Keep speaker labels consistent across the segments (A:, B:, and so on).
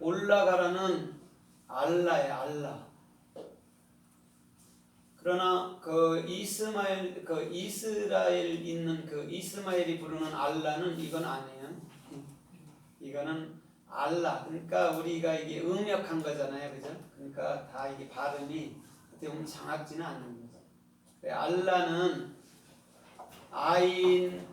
A: 올라가라는 알라예요, 알라. 그러나 이스라엘 있는 이스마엘이 부르는 알라는 이건 아니에요. 이거는 알라. 그러니까 우리가 이게 음역한 거잖아요, 그죠? 그러니까 다 이게 발음이 어떻게 보면 정확지는 않는 거죠. 알라는 아인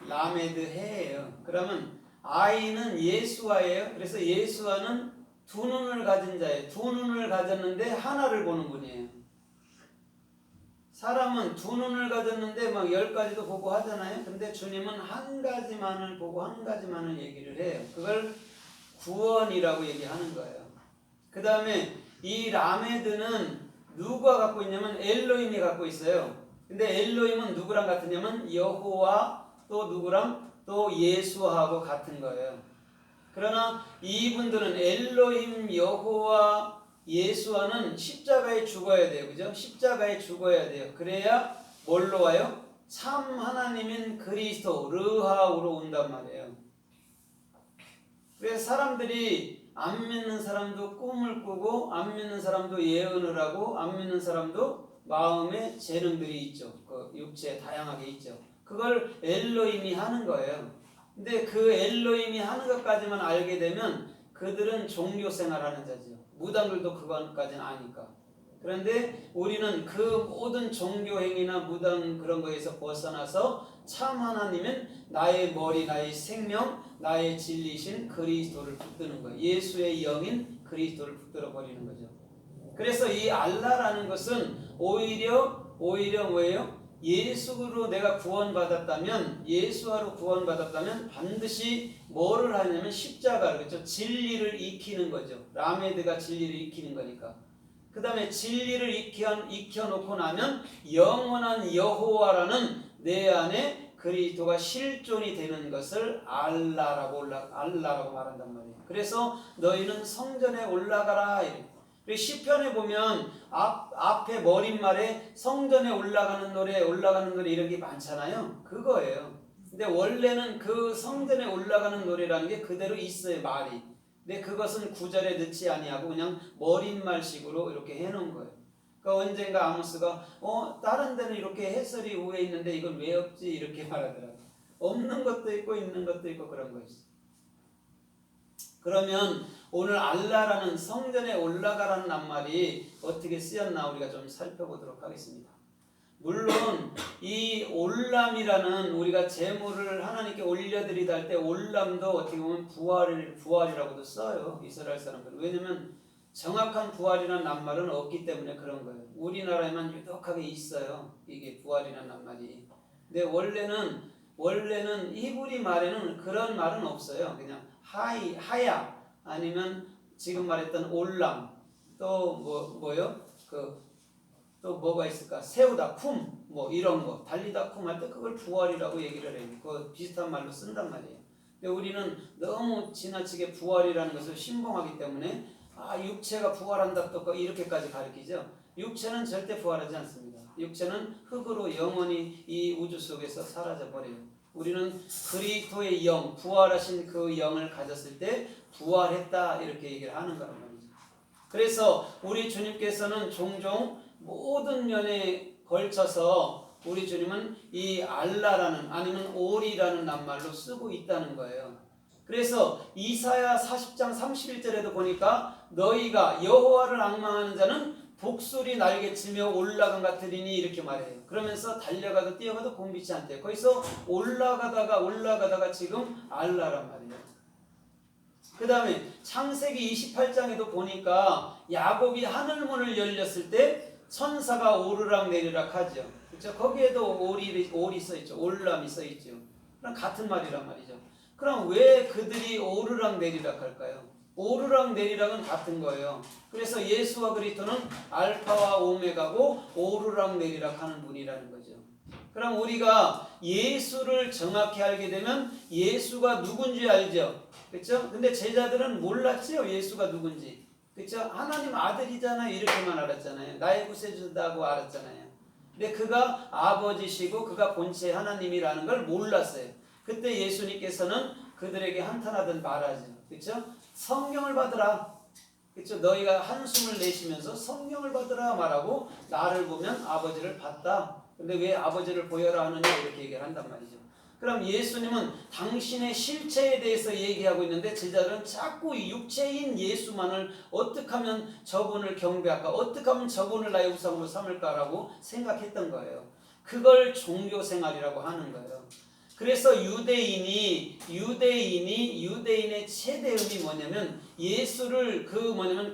A: 라메드 해예요. 그러면 아인은 예수와예요. 그래서 예수와는 두 눈을 가진 자예요. 두 눈을 가졌는데 하나를 보는 분이에요. 사람은 두 눈을 가졌는데 막 10가지도 보고 하잖아요. 근데 주님은 한 가지만을 보고 한 가지만을 얘기를 해요. 그걸 구원이라고 얘기하는 거예요. 그 다음에 이 라메드는 누가 갖고 있냐면 엘로힘이 갖고 있어요. 근데 엘로힘은 누구랑 같으냐면 여호와 또 누구랑 또 예수하고 같은 거예요. 그러나 이분들은 엘로힘 여호와 예수와는 십자가에 죽어야 돼요. 그죠? 십자가에 죽어야 돼요. 그래야 뭘로 와요? 참 하나님인 그리스도 르하우로 온단 말이에요. 그래서 사람들이 안 믿는 사람도 꿈을 꾸고 안 믿는 사람도 예언을 하고 안 믿는 사람도 마음의 재능들이 있죠. 그 육체에 다양하게 있죠. 그걸 엘로힘이 하는 거예요. 근데 그 엘로힘이 하는 것까지만 알게 되면 그들은 종교 생활하는 자죠. 무당들도 그것까지는 아니까. 그런데 우리는 그 모든 종교 행위나 무당 그런 거에서 벗어나서 참 하나님은 나의 머리, 나의 생명, 나의 진리신 그리스도를 붙드는 거예요. 예수의 영인 그리스도를 붙들어 버리는 거죠. 그래서 이 알라라는 것은 오히려 뭐예요? 예수로 내가 구원받았다면, 예수로 구원받았다면 반드시 뭐를 하냐면 십자가를, 그렇죠? 진리를 익히는 거죠. 라메드가 진리를 익히는 거니까. 그 다음에 진리를 익혀놓고 나면 영원한 여호와라는 내 안에 그리스도가 실존이 되는 것을 알라라고 말한단 말이에요. 그래서 너희는 성전에 올라가라. 시편에 보면 앞에 머릿말에 성전에 올라가는 노래 이런 게 많잖아요. 그거예요. 근데 원래는 그 성전에 올라가는 노래라는 게 그대로 있어요, 말이. 근데 그것은 구절에 넣지 아니하고 그냥 머릿말식으로 이렇게 해놓은 거예요. 그러니까 언젠가 아모스가 다른 데는 이렇게 해설이 위에 있는데 이건 왜 없지? 이렇게 말하더라고요. 없는 것도 있고 있는 것도 있고 그런 거 있어요. 그러면 오늘 알라라는 성전에 올라가라는 낱말이 어떻게 쓰였나 우리가 좀 살펴보도록 하겠습니다. 물론 이 올람이라는 우리가 제물을 하나님께 올려드리다 할 때 올람도 어떻게 보면 부활이라고도 써요. 이스라엘 사람들은. 왜냐면 정확한 부활이라는 낱말은 없기 때문에 그런 거예요. 우리나라에만 유독하게 있어요. 이게 부활이라는 낱말이. 근데 원래는 히브리 말에는 그런 말은 없어요. 그냥 하야 아니면 지금 말했던 올람 또 뭐요? 또 뭐가 있을까? 세우다 쿰 뭐 이런 거 달리다 쿰 할 때 그걸 부활이라고 얘기를 해요. 그 비슷한 말로 쓴단 말이에요. 근데 우리는 너무 지나치게 부활이라는 것을 신봉하기 때문에 육체가 부활한다 또 이렇게까지 가르치죠. 육체는 절대 부활하지 않습니다. 육체는 흙으로 영원히 이 우주 속에서 사라져 버려요. 우리는 그리스도의 영, 부활하신 그 영을 가졌을 때 부활했다 이렇게 얘기를 하는 거란 말이죠. 그래서 우리 주님께서는 종종 모든 면에 걸쳐서 우리 주님은 이 알라라는 아니면 올이라는 낱말로 쓰고 있다는 거예요. 그래서 이사야 40장 31절에도 보니까 너희가 여호와를 앙망하는 자는 독수리 날개치며 올라간 같으리니 이렇게 말해요. 그러면서 달려가도 뛰어가도 곤비치 않대요. 거기서 올라가다가 지금 알라란 말이에요. 그 다음에 창세기 28장에도 보니까 야곱이 하늘문을 열렸을 때 천사가 오르락 내리락 하죠. 그렇죠? 거기에도 올이 써있죠. 올람이 써있죠. 그럼 같은 말이란 말이죠. 그럼 왜 그들이 오르락 내리락 할까요? 오르락 내리락은 같은 거예요. 그래서 예수와 그리스도는 알파와 오메가고 오르락 내리락 하는 분이라는 거죠. 그럼 우리가 예수를 정확히 알게 되면 예수가 누군지 알죠. 그렇죠? 근데 제자들은 몰랐죠. 예수가 누군지. 그렇죠? 하나님 아들이잖아요. 이렇게만 알았잖아요. 나의 구세주다고 알았잖아요. 근데 그가 아버지시고 그가 본체 하나님이라는 걸 몰랐어요. 그때 예수님께서는 그들에게 한탄하듯 말하죠. 그렇죠? 성경을 받으라. 그렇죠? 너희가 한숨을 내쉬면서 성경을 받으라 말하고 나를 보면 아버지를 봤다. 근데 왜 아버지를 보여라 하느냐 이렇게 얘기를 한단 말이죠. 그럼 예수님은 당신의 실체에 대해서 얘기하고 있는데 제자들은 자꾸 육체인 예수만을 어떻게 하면 저분을 경배할까, 어떻게 하면 저분을 나의 우상으로 삼을까라고 생각했던 거예요. 그걸 종교생활이라고 하는 거예요. 그래서 유대인의 최대음이 뭐냐면 예수를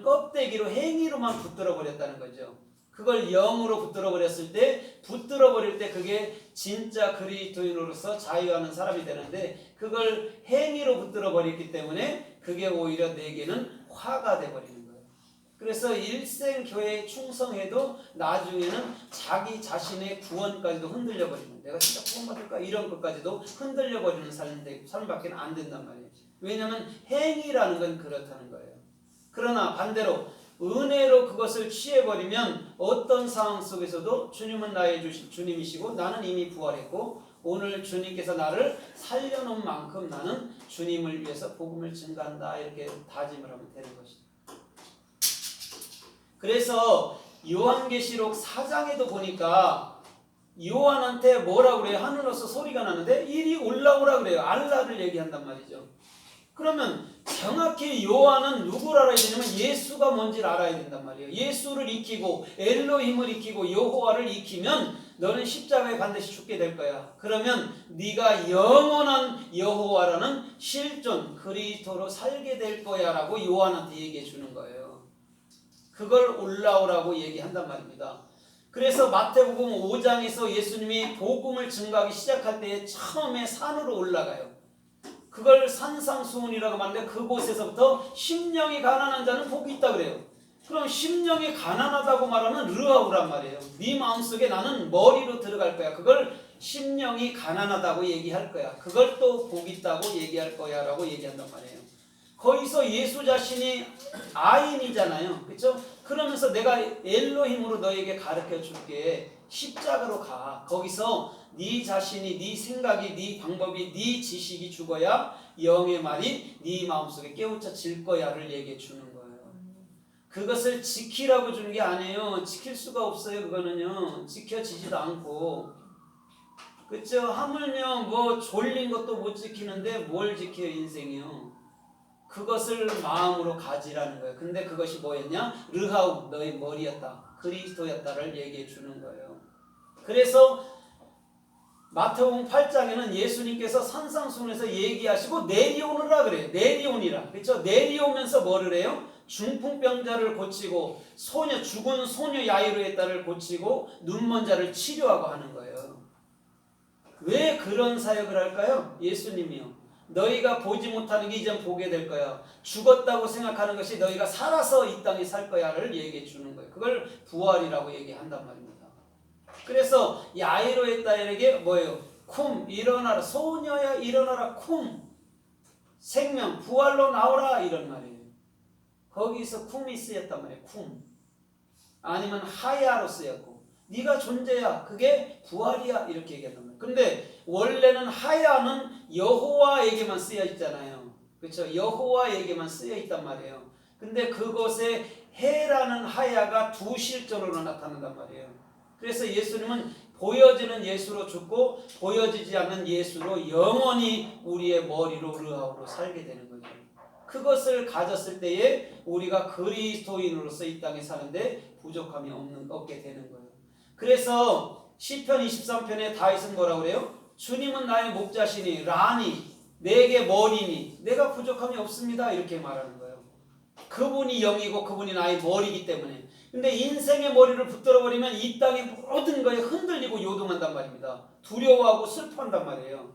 A: 껍데기로 행위로만 붙들어 버렸다는 거죠. 그걸 영으로 붙들어 버렸을 때, 붙들어 버릴 때 그게 진짜 그리스도인으로서 자유하는 사람이 되는데, 그걸 행위로 붙들어 버렸기 때문에 그게 오히려 내게는 화가 돼 버리는 거예요. 그래서 일생 교회에 충성해도 나중에는 자기 자신의 구원까지도 흔들려 버리는, 내가 진짜 구원받을까 이런 것까지도 흔들려 버리는 삶밖에 안 된단 말이에요. 왜냐하면 행위라는 건 그렇다는 거예요. 그러나 반대로 은혜로 그것을 취해버리면 어떤 상황 속에서도 주님은 나의 주님이시고 나는 이미 부활했고 오늘 주님께서 나를 살려놓은 만큼 나는 주님을 위해서 복음을 증가한다, 이렇게 다짐을 하면 되는 것이죠. 그래서 요한계시록 4장에도 보니까 요한한테 뭐라고 그래요? 하늘로서 소리가 나는데 이리 올라오라 그래요. 알라를 얘기한단 말이죠. 그러면 정확히 요한은 누구를 알아야 되냐면 예수가 뭔지를 알아야 된단 말이에요. 예수를 익히고 엘로힘을 익히고 여호와를 익히면 너는 십자가에 반드시 죽게 될 거야. 그러면 네가 영원한 여호와라는 실존 그리스도로 살게 될 거야 라고 요한한테 얘기해 주는 거예요. 그걸 올라오라고 얘기한단 말입니다. 그래서 마태복음 5장에서 예수님이 복음을 증거하기 시작할 때 처음에 산으로 올라가요. 그걸 산상수훈이라고 하는데 그곳에서부터 심령이 가난한 자는 복이 있다 그래요. 그럼 심령이 가난하다고 말하면 르하우란 말이에요. 네 마음속에 나는 머리로 들어갈 거야. 그걸 심령이 가난하다고 얘기할 거야. 그걸 또 복 있다고 얘기할 거야 라고 얘기한단 말이에요. 거기서 예수 자신이 아인이잖아요. 그렇죠? 그러면서 내가 엘로힘으로 너에게 가르쳐 줄게. 십자가로 가. 거기서 네 자신이, 네 생각이, 네 방법이, 네 지식이 죽어야 영의 말이 네 마음속에 깨우쳐질 거야를 얘기해 주는 거예요. 그것을 지키라고 주는 게 아니에요. 지킬 수가 없어요. 그거는요. 지켜지지도 않고. 그렇죠? 하물며 뭐 졸린 것도 못 지키는데 뭘 지켜요, 인생이요. 그것을 마음으로 가지라는 거예요. 근데 그것이 뭐였냐? 르하우, 너의 머리였다. 그리스도였다를 얘기해 주는 거예요. 그래서 마태복음 8장에는 예수님께서 산상수훈에서 얘기하시고 내려오느라 그래요. 내려오니라. 그렇죠? 내려오면서 뭐를 해요? 중풍병자를 고치고 죽은 소녀 야이로의 딸을 고치고 눈먼 자를 치료하고 하는 거예요. 왜 그런 사역을 할까요? 예수님이요. 너희가 보지 못하는 게 이젠 보게 될 거야. 죽었다고 생각하는 것이 너희가 살아서 이 땅에 살 거야를 얘기해 주는 거예요. 그걸 부활이라고 얘기한단 말입니다. 그래서 야이로의 딸에게 뭐예요? 쿰, 일어나라. 소녀야 일어나라. 쿰, 생명, 부활로 나오라 이런 말이에요. 거기서 쿰이 쓰였단 말이에요. 쿰. 아니면 하야로 쓰였고 네가 존재야. 그게 부활이야. 이렇게 얘기한단 말이에요. 근데 원래는 하야는 여호와에게만 쓰여 있잖아요. 그렇죠? 여호와에게만 쓰여 있단 말이에요. 근데 그곳에 해라는 하야가 두 실존으로 나타난단 말이에요. 그래서 예수님은 보여지는 예수로 죽고 보여지지 않는 예수로 영원히 우리의 머리로 르하우로 살게 되는 거죠. 그것을 가졌을 때에 우리가 그리스도인으로서 이 땅에 사는데 부족함이 없게 되는 거예요. 그래서 시편 23편에 다윗은 뭐라고 그래요? 주님은 나의 목자시니 라니 내게 머리니 내가 부족함이 없습니다. 이렇게 말하는 거예요. 그분이 영이고 그분이 나의 머리이기 때문에. 근데 인생의 머리를 붙들어버리면 이 땅의 모든 거에 흔들리고 요동한단 말입니다. 두려워하고 슬퍼한단 말이에요.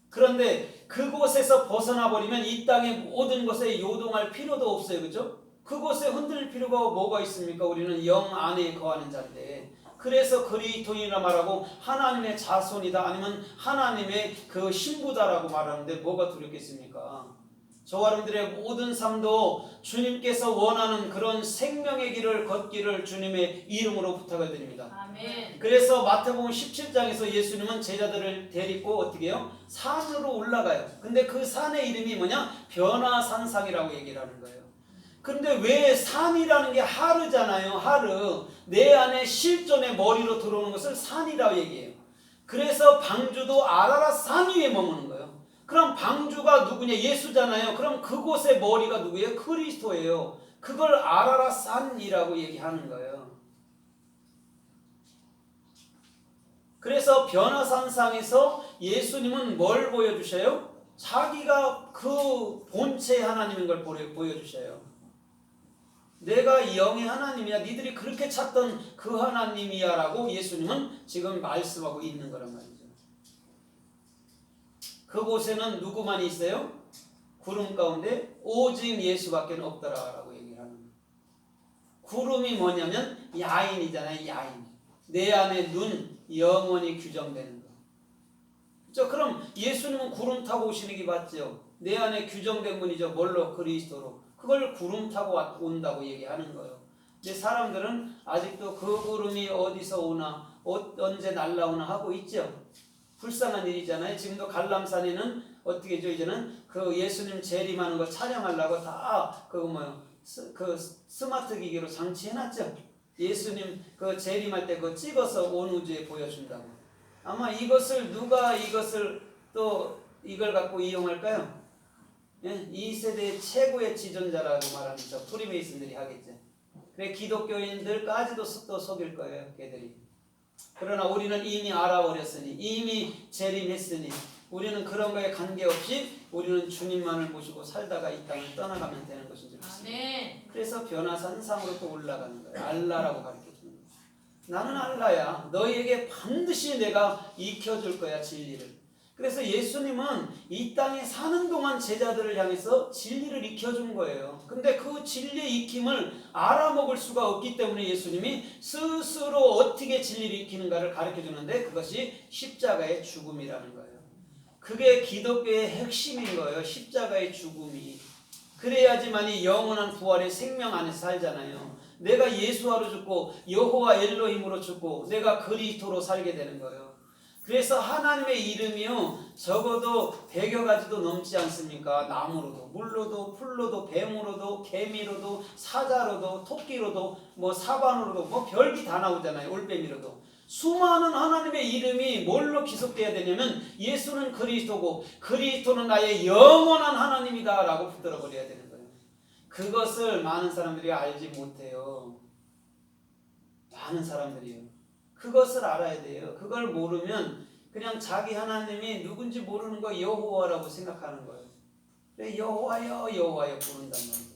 A: 그런데 그곳에서 벗어나버리면 이 땅의 모든 것에 요동할 필요도 없어요. 그렇죠? 그곳에 흔들릴 필요가 뭐가 있습니까? 우리는 영 안에 거하는 자인데. 그래서 그리스도인이라 말하고 하나님의 자손이다 아니면 하나님의 그 신부다라고 말하는데 뭐가 두렵겠습니까? 저와 여러분들의 모든 삶도 주님께서 원하는 그런 생명의 길을 걷기를 주님의 이름으로 부탁을 드립니다.
B: 아멘.
A: 그래서 마태복음 17장에서 예수님은 제자들을 데리고 어떻게 해요? 산으로 올라가요. 근데 그 산의 이름이 뭐냐? 변화산상이라고 얘기를 하는 거예요. 근데 왜 산이라는 게 하르잖아요. 하르. 내 안에 실존의 머리로 들어오는 것을 산이라고 얘기해요. 그래서 방주도 아라랏 산 위에 머무는 거예요. 그럼 방주가 누구냐? 예수잖아요. 그럼 그곳의 머리가 누구예요? 그리스도예요. 그걸 아라랏 산이라고 얘기하는 거예요. 그래서 변화산상에서 예수님은 뭘 보여주셔요? 자기가 그 본체 하나님인 걸 보여주셔요. 내가 영의 하나님이야. 니들이 그렇게 찾던 그 하나님이야 라고 예수님은 지금 말씀하고 있는 거란 말이죠. 그곳에는 누구만 있어요? 구름 가운데 오직 예수밖에 없더라 라고 얘기를 하는 거예요. 구름이 뭐냐면 야인이잖아요. 야인. 내 안에 눈, 영원히 규정되는 거. 그렇죠? 그럼 예수님은 구름 타고 오시는 게 맞죠? 내 안에 규정된 분이죠. 뭘로? 그리스도로. 그걸 구름 타고 온다고 얘기하는 거예요. 근데 사람들은 아직도 그 구름이 어디서 오나 언제 날라오나 하고 있죠. 불쌍한 일이잖아요. 지금도 갈람산에는 어떻게 해죠? 이제는 그 예수님 재림하는 거 촬영하려고 다 그 스마트 기기로 장치해놨죠. 예수님 그 재림할 때 그거 찍어서 온 우주에 보여준다고. 아마 누가 이것을 또 이걸 갖고 이용할까요? 예? 이 세대의 최고의 지존자라고 말하는 저 프리메이슨들이 하겠죠. 그래 기독교인들까지도 또 속일 거예요. 걔들이. 그러나 우리는 이미 알아버렸으니 이미 재림했으니 우리는 그런 거에 관계없이 우리는 주님만을 모시고 살다가 이 땅을 떠나가면 되는 것인 줄 믿습니다. 그래서 변화산상으로 또 올라가는 거예요. 알라라고 가르쳐주는 거예요. 나는 알라야. 너희에게 반드시 내가 익혀줄 거야 진리를. 그래서 예수님은 이 땅에 사는 동안 제자들을 향해서 진리를 익혀준 거예요. 근데 그 진리의 익힘을 알아먹을 수가 없기 때문에 예수님이 스스로 어떻게 진리를 익히는가를 가르쳐주는데 그것이 십자가의 죽음이라는 거예요. 그게 기독교의 핵심인 거예요. 십자가의 죽음이. 그래야지만이 영원한 부활의 생명 안에서 살잖아요. 내가 예수하로 죽고 여호와 엘로힘으로 죽고 내가 그리스도로 살게 되는 거예요. 그래서 하나님의 이름이요 적어도 100여 가지도 넘지 않습니까? 나무로도 물로도 풀로도 뱀으로도 개미로도 사자로도 토끼로도 사반으로도 별게 다 나오잖아요. 올빼미로도. 수많은 하나님의 이름이 뭘로 기속돼야 되냐면 예수는 그리스도고 그리스도는 나의 영원한 하나님이다 라고 붙들어 버려야 되는 거예요. 그것을 많은 사람들이 알지 못해요. 많은 사람들이요. 그것을 알아야 돼요. 그걸 모르면 그냥 자기 하나님이 누군지 모르는 거 여호와라고 생각하는 거예요. 그래 여호와여 여호와여 부른단 말이에요.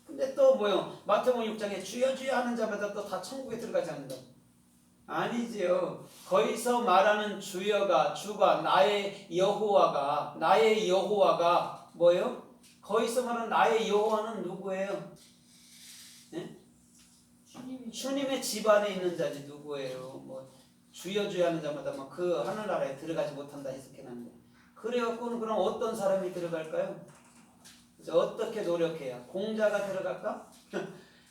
A: 근데 또 마태복음 6장에 주여 주여 하는 자마다 또 다 천국에 들어가지 않는다. 아니지요. 거기서 말하는 주가 나의 여호와가 뭐예요? 거기서 말하는 나의 여호와는 누구예요? 네? 주님의 집 안에 있는 자지 누구예요? 주여 주여 하는 자마다 그 하늘나라에 들어가지 못한다 해석해놨는데 그래갖고는 그럼 어떤 사람이 들어갈까요? 어떻게 노력해야? 공자가 들어갈까?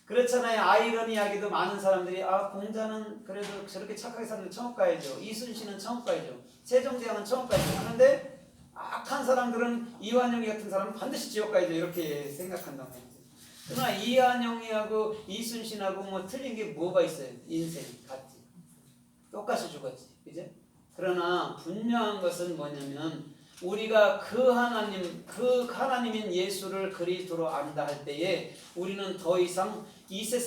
A: 그렇잖아요. 아이러니하게도 많은 사람들이 공자는 그래도 저렇게 착하게 사는데 천국 가야죠. 이순신은 천국 가야죠. 세종대왕은 천국 가야죠. 그런데 악한 사람들은 이완용이 같은 사람은 반드시 지옥 가야죠. 이렇게 생각한단 말이죠. 그러나 이완용이하고 이순신하고 틀린 게 뭐가 있어요? 인생 같지. 똑같이 죽었지. 그죠? 그러나 분명한 것은 뭐냐면 우리가 그 하나님인 예수를 그리스도로 안다 할 때에 우리는 더 이상 이 세상